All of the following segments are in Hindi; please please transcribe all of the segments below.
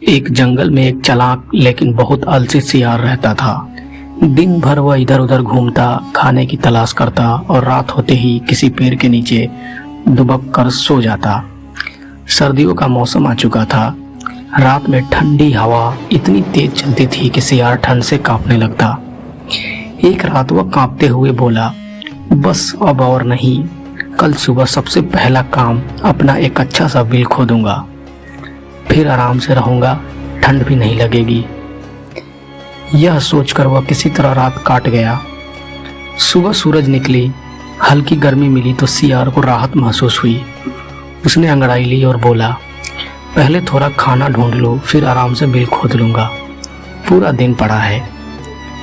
एक जंगल में एक चालाक लेकिन बहुत आलसी सियार रहता था। दिन भर वह इधर उधर घूमता, खाने की तलाश करता और रात होते ही किसी पेड़ के नीचे दुबक कर सो जाता। सर्दियों का मौसम आ चुका था। रात में ठंडी हवा इतनी तेज चलती थी कि सियार ठंड से कांपने लगता। एक रात वह कांपते हुए बोला, बस अब और नहीं, कल सुबह सबसे पहला काम अपना एक अच्छा सा बिल खोदूंगा, फिर आराम से रहूंगा, ठंड भी नहीं लगेगी। यह सोचकर वह किसी तरह रात काट गया। सुबह सूरज निकली, हल्की गर्मी मिली तो सियार को राहत महसूस हुई। उसने अंगड़ाई ली और बोला, पहले थोड़ा खाना ढूंढ लो, फिर आराम से बिल खोद लूंगा, पूरा दिन पड़ा है।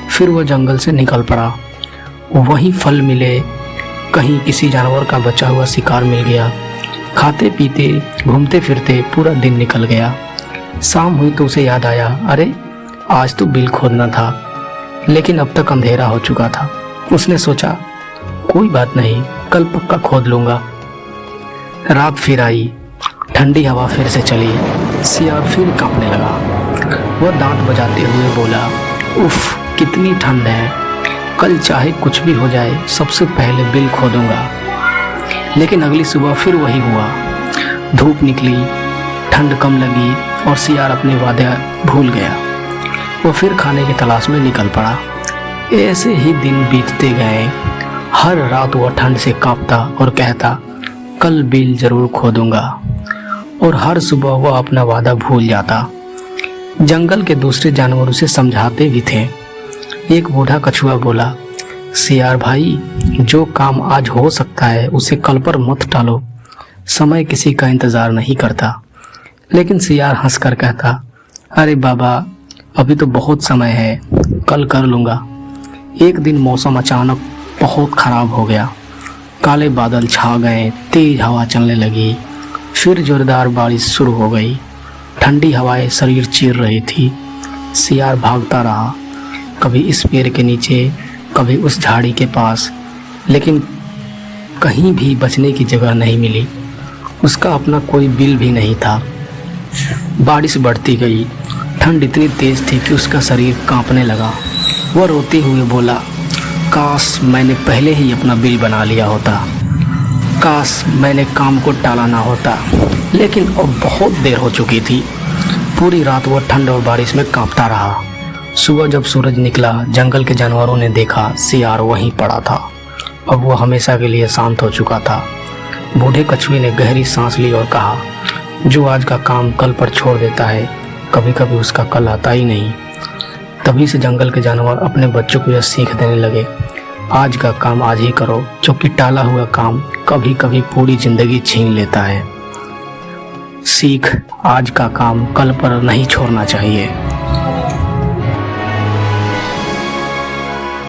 फिर वह जंगल से निकल पड़ा। वहीं फल मिले, कहीं किसी जानवर का बचा हुआ शिकार मिल गया। खाते पीते घूमते फिरते पूरा दिन निकल गया। शाम हुई तो उसे याद आया, अरे आज तो बिल खोदना था, लेकिन अब तक अंधेरा हो चुका था। उसने सोचा, कोई बात नहीं, कल पक्का खोद लूंगा। रात फिर आई, ठंडी हवा फिर से चली। सियार फिर कांपने लगा। वह दांत बजाते हुए बोला, उफ, कितनी ठंड है, कल चाहे कुछ भी हो जाए सबसे पहले बिल खोदूंगा। लेकिन अगली सुबह फिर वही हुआ। धूप निकली, ठंड कम लगी और सियार अपने वादे भूल गया। वो फिर खाने की तलाश में निकल पड़ा। ऐसे ही दिन बीतते गए। हर रात वह ठंड से कांपता और कहता, कल बिल जरूर खोदूंगा, और हर सुबह वह अपना वादा भूल जाता। जंगल के दूसरे जानवर उसे समझाते भी थे। एक बूढ़ा कछुआ बोला, सियार भाई, जो काम आज हो सकता है उसे कल पर मत टालो, समय किसी का इंतजार नहीं करता। लेकिन सियार हंसकर कहता, अरे बाबा, अभी तो बहुत समय है, कल कर लूँगा। एक दिन मौसम अचानक बहुत खराब हो गया। काले बादल छा गए, तेज हवा चलने लगी, फिर जोरदार बारिश शुरू हो गई। ठंडी हवाएं शरीर चीर रही थी। सियार भागता रहा, कभी इस पेड़ के नीचे, कभी उस झाड़ी के पास, लेकिन कहीं भी बचने की जगह नहीं मिली। उसका अपना कोई बिल भी नहीं था। बारिश बढ़ती गई। ठंड इतनी तेज थी कि उसका शरीर कांपने लगा। वह रोते हुए बोला, काश मैंने पहले ही अपना बिल बना लिया होता, काश मैंने काम को टाला ना होता। लेकिन अब बहुत देर हो चुकी थी। पूरी रात वह ठंड और बारिश में कांपता रहा। सुबह जब सूरज निकला, जंगल के जानवरों ने देखा सियार वहीं पड़ा था। अब वह हमेशा के लिए शांत हो चुका था। बूढ़े कछुए ने गहरी सांस ली और कहा, जो आज का काम कल पर छोड़ देता है, कभी कभी उसका कल आता ही नहीं। तभी से जंगल के जानवर अपने बच्चों को यह सीख देने लगे, आज का काम आज ही करो, क्योंकि टाला हुआ काम कभी कभी पूरी जिंदगी छीन लेता है। सीख, आज का काम कल पर नहीं छोड़ना चाहिए।